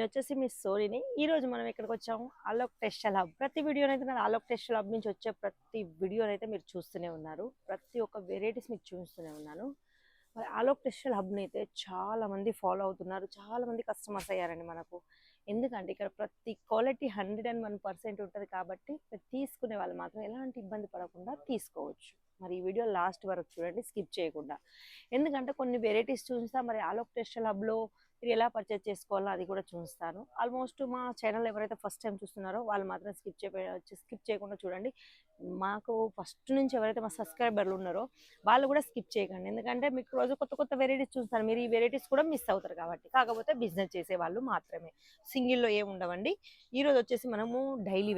నేను వచ్చేసి మీ సోనిని. ఈరోజు మనం ఎక్కడికి వచ్చాము, అలోక్ టెక్స్టైల్ హబ్. ప్రతి వీడియోనైతే నేను అలోక్ టెక్స్టైల్ హబ్ నుంచి వచ్చే ప్రతి వీడియోనైతే మీరు చూస్తూనే ఉన్నారు. ప్రతి ఒక్క వెరైటీస్ మీకు చూస్తూనే ఉన్నాను. మరి అలోక్ టెక్స్టైల్ హబ్ని అయితే చాలా మంది ఫాలో అవుతున్నారు, చాలా మంది కస్టమర్స్ అయ్యారండి మనకు. ఎందుకంటే ఇక్కడ ప్రతి క్వాలిటీ 101% ఉంటుంది కాబట్టి తీసుకునే వాళ్ళు మాత్రం ఎలాంటి ఇబ్బంది పడకుండా తీసుకోవచ్చు. మరి ఈ వీడియో లాస్ట్ వరకు చూడండి, స్కిప్ చేయకుండా. ఎందుకంటే కొన్ని వెరైటీస్ చూస్తా, మరి అలోక్ టెక్స్టైల్ హబ్లో మీరు ఎలా పర్చేస్ చేసుకోవాలో అది కూడా చూస్తాను. ఆల్మోస్ట్ మా ఛానల్ ఎవరైతే ఫస్ట్ టైం చూస్తున్నారో వాళ్ళు మాత్రం స్కిప్ చేయకుండా చూడండి. మాకు ఫస్ట్ నుంచి ఎవరైతే మా సబ్స్క్రైబర్లు ఉన్నారో వాళ్ళు కూడా స్కిప్ చేయకండి. ఎందుకంటే మీకు రోజు కొత్త కొత్త వెరైటీస్ చూస్తారు, మీరు ఈ వెరైటీస్ కూడా మిస్ అవుతారు కాబట్టి. కాకపోతే బిజినెస్ చేసే వాళ్ళు మాత్రమే, సింగిల్లో ఏమి ఉండవండి. ఈరోజు వచ్చేసి మనము డైలీ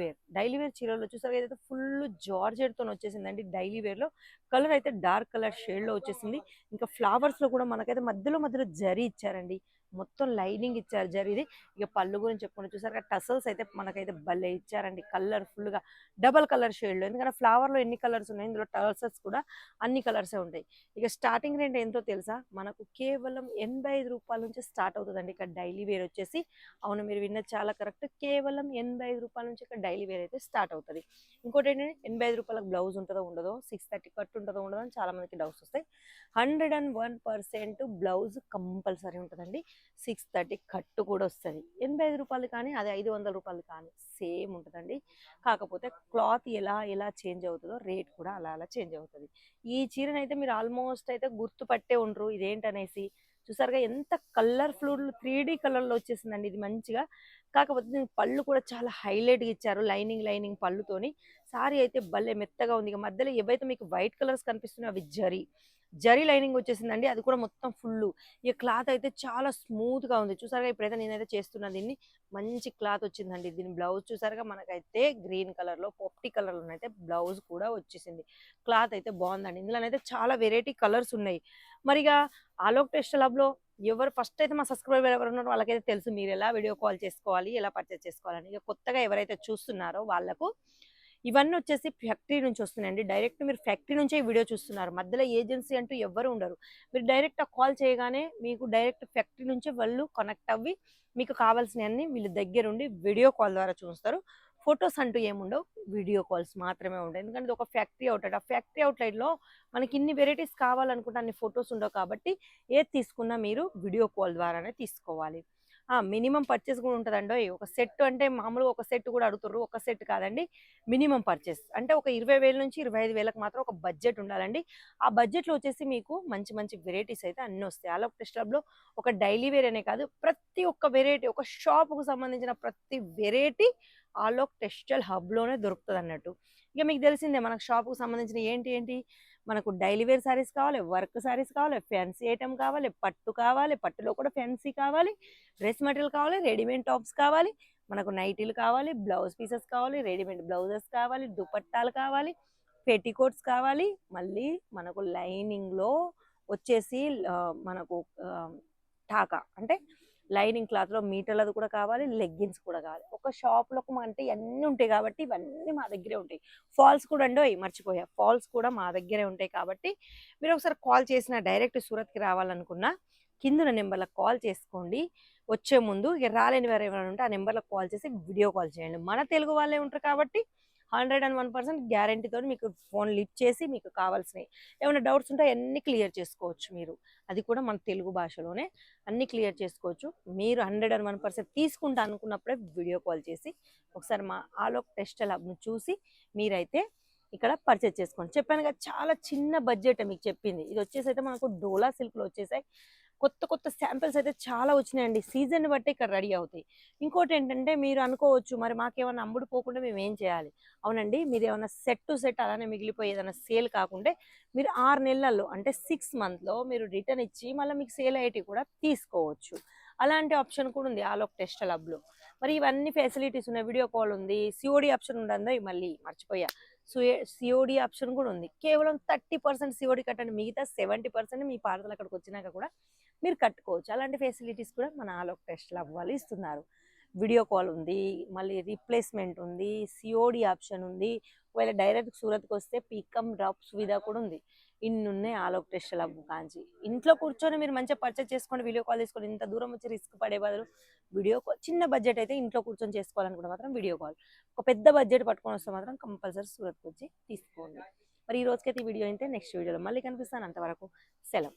వేర్ చీరలు చూసారు ఏదైతే ఫుల్ జార్జెట్తో వచ్చేసిందండి. డైలీ వేర్లో కలర్ అయితే డార్క్ కలర్ షేడ్లో వచ్చేసింది. ఇంకా ఫ్లవర్స్లో కూడా మనకైతే మధ్యలో జరీ ఇచ్చారండి, మొత్తం లైనింగ్ ఇచ్చారు జరీది. ఇక పళ్ళు గురించి చెప్పుకుంటే చూసారు టసల్స్ అయితే మనకైతే భలే ఇచ్చారండి, కలర్ఫుల్గా డబల్ కలర్ షేడ్లో. ఎందుకంటే ఫ్లవర్లో ఎన్ని కలర్స్ ఉన్నాయి, ఇందులో టసల్స్ కూడా అన్ని కలర్సే ఉంటాయి. ఇక స్టార్టింగ్ రేట్ ఎంతో తెలుసా, మనకు కేవలం 85 రూపాయల నుంచి స్టార్ట్ అవుతుందండి ఇక్కడ డైలీ వేర్ వచ్చేసి. అవును, మీరు విన్నది చాలా కరెక్ట్, కేవలం 85 రూపాయల నుంచి ఇక్కడ డైలీ వేర్ అయితే స్టార్ట్ అవుతుంది. ఇంకోటి ఏంటంటే 85 రూపాయలకు బ్లౌజ్ ఉంటుందో ఉండదో, 630 కట్ ఉంటుందో ఉండదో అని చాలా మందికి డౌట్స్ వస్తాయి. 101% బ్లౌజ్ కంపల్సరీ ఉంటుందండి. 630 కట్టు కూడా వస్తుంది. 85 రూపాయలు కానీ అది 500 రూపాయలు కానీ సేమ్ ఉంటుందండి. కాకపోతే క్లాత్ ఎలా చేంజ్ అవుతుందో రేట్ కూడా అలా చేంజ్ అవుతుంది. ఈ చీరనైతే మీరు ఆల్మోస్ట్ అయితే గుర్తుపట్టే ఉండరు ఇదేంటనేసి. చూసారుగా ఎంత కలర్ఫుల్ 3D కలర్లో వచ్చేసిందండి ఇది మంచిగా. కాకపోతే దీనికి పళ్ళు కూడా చాలా హైలైట్గా ఇచ్చారు, లైనింగ్ పళ్ళుతోని. సారీ అయితే భలే మెత్తగా ఉంది. ఇక మధ్యలో ఏవైతే మీకు వైట్ కలర్స్ కనిపిస్తున్నాయో అవి జరీ లైనింగ్ వచ్చేసిందండి, అది కూడా మొత్తం ఫుల్. ఈ క్లాత్ అయితే చాలా స్మూత్గా ఉంది. చూసారుగా ఇప్పుడైతే నేనైతే చేస్తున్నా దీన్ని, మంచి క్లాత్ వచ్చిందండి. దీని బ్లౌజ్ చూసారుగా మనకైతే గ్రీన్ కలర్లో పొప్పి కలర్లో అయితే బ్లౌజ్ కూడా వచ్చేసింది. క్లాత్ అయితే బాగుందండి. ఇందులోనైతే చాలా వెరైటీ కలర్స్ ఉన్నాయి. మరిగా అలోక్ టెక్స్టైల్ హబ్లో ఎవరు ఫస్ట్ అయితే మా సబ్స్క్రైబర్ ఎవరు ఉన్నారో వాళ్ళకైతే తెలుసు మీరు ఎలా వీడియో కాల్ చేసుకోవాలి, ఎలా పర్చేస్ చేసుకోవాలని. ఇక కొత్తగా ఎవరైతే చూస్తున్నారో వాళ్ళకు ఇవన్నీ వచ్చేసి ఫ్యాక్టరీ నుంచి వస్తున్నాయండి. డైరెక్ట్ మీరు ఫ్యాక్టరీ నుంచే ఈ వీడియో చూస్తున్నారు, మధ్యలో ఏజెన్సీ అంటూ ఎవ్వరు ఉండరు. మీరు డైరెక్ట్ కాల్ చేయగానే మీకు డైరెక్ట్ ఫ్యాక్టరీ నుంచే వాళ్ళు కనెక్ట్ అవ్వి మీకు కావాల్సినవన్నీ వీళ్ళ దగ్గరుండి వీడియో కాల్ ద్వారా చూస్తారు. ఫొటోస్ అంటూ ఏముండవు, వీడియో కాల్స్ మాత్రమే ఉంటాయి. ఎందుకంటే ఇది ఒక ఫ్యాక్టరీ అవుట్లెట్. ఆ ఫ్యాక్టరీ అవుట్లెట్లో మనకి ఇన్ని వెరైటీస్ కావాలనుకుంటే అన్ని ఫొటోస్ ఉండవు కాబట్టి ఏది తీసుకున్నా మీరు వీడియో కాల్ ద్వారానే తీసుకోవాలి. మినిమం పర్చేస్ కూడా ఉంటుందండి. ఒక సెట్ అంటే మామూలుగా ఒక సెట్ కూడా అడుగుతారు, ఒక సెట్ కాదండి, మినిమం పర్చేస్ అంటే ఒక 20,000 నుంచి 25,000కి మాత్రం ఒక బడ్జెట్ ఉండాలండి. ఆ బడ్జెట్లో వచ్చేసి మీకు మంచి వెరైటీస్ అయితే అన్నీ వస్తాయి. అలోక్ టెక్స్టైల్ హబ్లో ఒక డైలీ వేర్ అనే కాదు, ప్రతి ఒక్క వెరైటీ, ఒక షాప్కు సంబంధించిన ప్రతి వెరైటీ అలోక్ టెక్స్టైల్ హబ్లోనే దొరుకుతుంది అన్నట్టు. ఇక మీకు తెలిసిందే మనకు షాప్కు సంబంధించిన ఏంటి మనకు డైలీ వేర్ శారీస్ కావాలి, వర్క్ శారీస్ కావాలి, ఫ్యాన్సీ ఐటమ్ కావాలి, పట్టు కావాలి, పట్టులో కూడా ఫ్యాన్సీ కావాలి, డ్రెస్ మెటీరియల్ కావాలి, రెడీమేడ్ టాప్స్ కావాలి, మనకు నైటీలు కావాలి, బ్లౌజ్ పీసెస్ కావాలి, రెడీమేడ్ బ్లౌజెస్ కావాలి, దుపట్టాలు కావాలి, పెట్టికోట్స్ కావాలి, మళ్ళీ మనకు లైనింగ్లో వచ్చేసి మనకు టాకా అంటే లైనింగ్ క్లాత్లో మీటర్లది కూడా కావాలి, లెగ్గిన్స్ కూడా కావాలి. ఒక షాప్లో అంటే ఇవన్నీ ఉంటాయి కాబట్టి ఇవన్నీ మా దగ్గరే ఉంటాయి. ఫాల్స్ కూడా అండి మర్చిపోయా, ఫాల్స్ కూడా మా దగ్గరే ఉంటాయి కాబట్టి మీరు ఒకసారి కాల్ చేసిన డైరెక్ట్ సూరత్కి రావాలనుకున్నా కింద నెంబర్లకు కాల్ చేసుకోండి. వచ్చే ముందు ఇక రాలేని వారు ఎవరైనా ఉంటే ఆ నెంబర్లకు కాల్ చేసి వీడియో కాల్ చేయండి. మన తెలుగు వాళ్ళే ఉంటారు కాబట్టి 101% గ్యారంటీతో మీకు ఫోన్ లిఫ్ట్ చేసి మీకు కావాల్సినవి ఏమైనా డౌట్స్ ఉంటే అన్నీ క్లియర్ చేసుకోవచ్చు. మీరు అది కూడా మన తెలుగు భాషలోనే అన్నీ క్లియర్ చేసుకోవచ్చు. మీరు 101% తీసుకుంటా అనుకున్నప్పుడే వీడియో కాల్ చేసి ఒకసారి మా అలోక్ టెక్స్టైల్ హబ్ను చూసి మీరైతే ఇక్కడ పర్చేజ్ చేసుకోండి. చెప్పాను కదా చాలా చిన్న బడ్జెట్ మీకు చెప్పింది. ఇది వచ్చేసి అయితే మనకు డోలా సిల్క్లో వచ్చేసాయి. కొత్త శాంపిల్స్ అయితే చాలా వచ్చినాయండి. సీజన్ బట్టి ఇక్కడ రెడీ అవుతాయి. ఇంకోటి ఏంటంటే మీరు అనుకోవచ్చు మరి మాకేమన్నా అమ్ముడు పోకుండా మేము ఏం చేయాలి. అవునండి, మీరు ఏమైనా సెట్ టు సెట్ అలానే మిగిలిపోయి ఏదైనా సేల్ కాకుంటే మీరు 6 నెలల్లో అంటే 6 మంత్లో మీరు రిటర్న్ ఇచ్చి మళ్ళీ మీకు సేల్ అయ్యేటి కూడా తీసుకోవచ్చు. అలాంటి ఆప్షన్ కూడా ఉంది అలోక్ టెక్స్టైల్ హబ్లో. మరి ఇవన్నీ ఫెసిలిటీస్ ఉన్నాయి, వీడియో కాల్ ఉంది, సిఓడి ఆప్షన్ ఉందండి, మళ్ళీ మర్చిపోయా, సిఓడి ఆప్షన్ కూడా ఉంది. కేవలం 30% సిఓడి కట్టండి, మిగతా 70% మీ పార్సల్ అక్కడికి వచ్చినాక కూడా మీరు కట్టుకోవచ్చు. అలాంటి ఫెసిలిటీస్ కూడా మన అలోక్ టెక్స్టైల్ హబ్ వాళ్ళు ఇస్తున్నారు. వీడియో కాల్ ఉంది, మళ్ళీ రీప్లేస్మెంట్ ఉంది, సిఓడి ఆప్షన్ ఉంది. ఒకవేళ డైరెక్ట్ సూరత్కి వస్తే పికమ్ డ్రాప్ సువిధా కూడా ఉంది. ఇన్ని ఉన్నాయి ఆలోక్ టెక్స్టైల్ హబ్ కాంచి. ఇంట్లో కూర్చొని మీరు మంచిగా పర్చేస్ చేసుకోండి, వీడియో కాల్ చేసుకోండి. ఇంత దూరం వచ్చి రిస్క్ పడే బదులు వీడియో కాల్, చిన్న బడ్జెట్ అయితే ఇంట్లో కూర్చొని చేసుకోవాలనుకుంటే మాత్రం వీడియో కాల్. ఒక పెద్ద బడ్జెట్ పట్టుకొని వస్తే మాత్రం కంపల్సరీ సూరత్కి వచ్చి తీసుకోండి. మరి ఈ రోజుకైతే ఈ వీడియో అయితే నెక్స్ట్ వీడియోలో మళ్ళీ కనిపిస్తాను. అంతవరకు సెలవు.